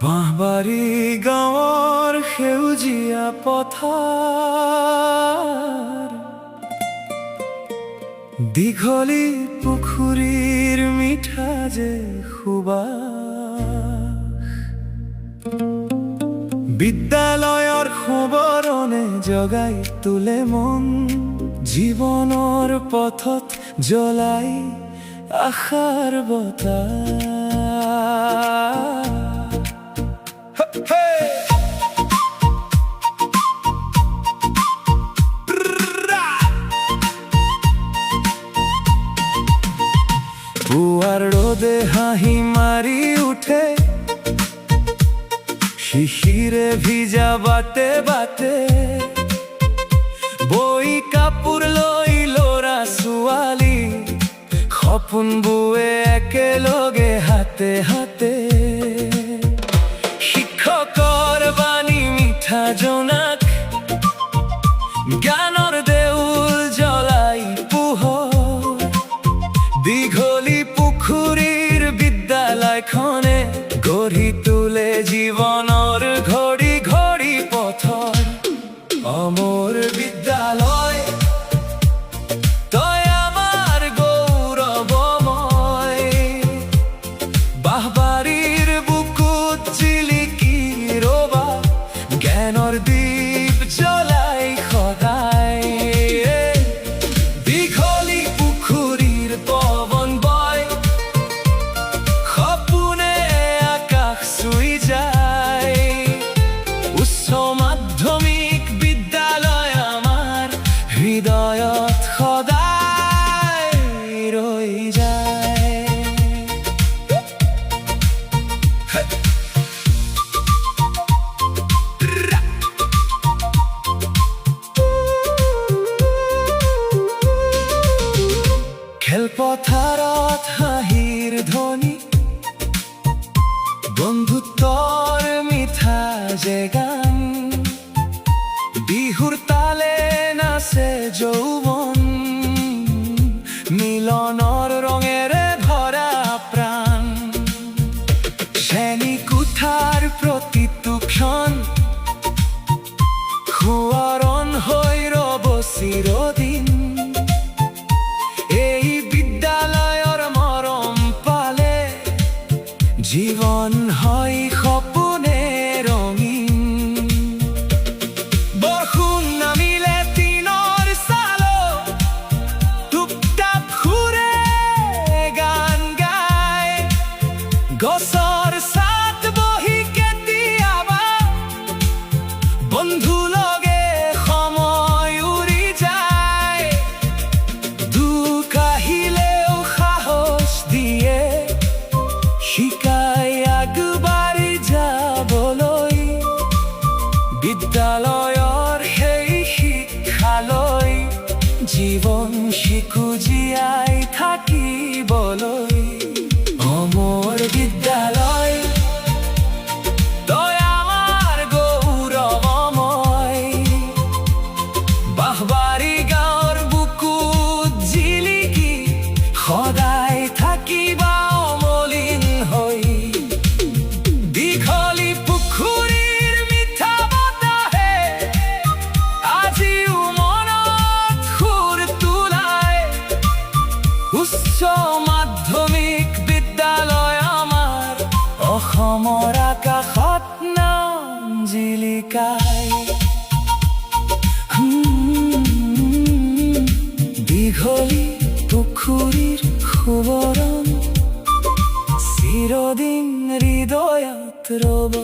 বাঁহবাৰী গাঁৱৰ সেউজীয়া পথাৰ, দীঘলী পুখুৰীৰ মিঠা যে সুবাস, বিদ্যালয়ৰ সোঁৱৰণে জগাই তোলে মন, জীৱনৰ পথত জ্বলাই আশাৰ বতাহ। পুৱাৰ ৰ'দে হাঁহি মাৰি উঠে, শিশিৰে ভিজা বাটে বাটে, বৈ কাপোৰ লৈ ল'ৰা ছোৱালী সপোন বুৱে একেলগে হাতে হাতে। শিক্ষকৰ বাণী মিঠা জোনাক, জ্ঞানৰ দেউল জ্বলাই পোহৰ, দীঘলী পুখুৰীৰ বিদ্যালয়খনে গঢ়ি তোলে জীৱনৰ ঘড়ী ঘড়ী পথৰ। অমৰ বিদ্যালয় তই আমাৰ গৌৰৱময়, বাঁহবাৰীৰ বুকুত জিলিকি ৰবা জ্ঞানৰ দীপ জ্বলাই সদায়। দীঘলী পুখুৰীৰ পৱন বয়, সপোনে আকাশ চুই যায়, উচ্চ মাধ্যমিক বিদ্যালয় আমাৰ হৃদয়ত সদায় ৰৈ যায়। খেলপথাৰত হাঁহিৰ ধ্বনি, বন্ধুত্বৰ মিঠা যে গান, বিহুৰ তালে নাচে যৌৱন, মিলনৰ ৰঙেৰে ভৰা প্ৰাণ। শ্ৰেণী কোঠাৰ প্ৰতিটো ক্ষণ সোঁৱৰণ হৈ ৰব চিৰদিন, এই বিদ্যালয়ৰ মৰম পালে জীৱন হয় সপোনে ৰঙীন। বৰষুণ নামিলে টিনৰ চালত টুপটাপ সুৰে গান গায়, গছৰ ছাঁত বহি কেতিয়াবা বন্ধু লগে সময় উৰি যায়, দুখ আহিলেও সাহস দিয়ে শিকাই আগবাঢ়ি যাবলৈ, বিদ্যালয়ৰ সেই শিক্ষালৈ জীৱন শিকো জীয়াই থাকিবলৈ। অমৰ বিদ্যালয় তই আমাৰ গৌৰৱময়, বাঁহবাৰী গাঁৱৰ বুকুত জিলিকি সদায় থাকিবা অমলিন হৈ। দীঘলী পুখুৰীৰ মিঠা বতাহে আজিও মনত সুৰ তোলায়, উচ্চ মাধ্যমিক বিদ্যালয় আমাৰ অসমৰ আকাশত নাম জিলিকায়। দীঘলী পুখুৰীৰ সোঁৱৰণ চিৰদিন হৃদয়ত ৰব।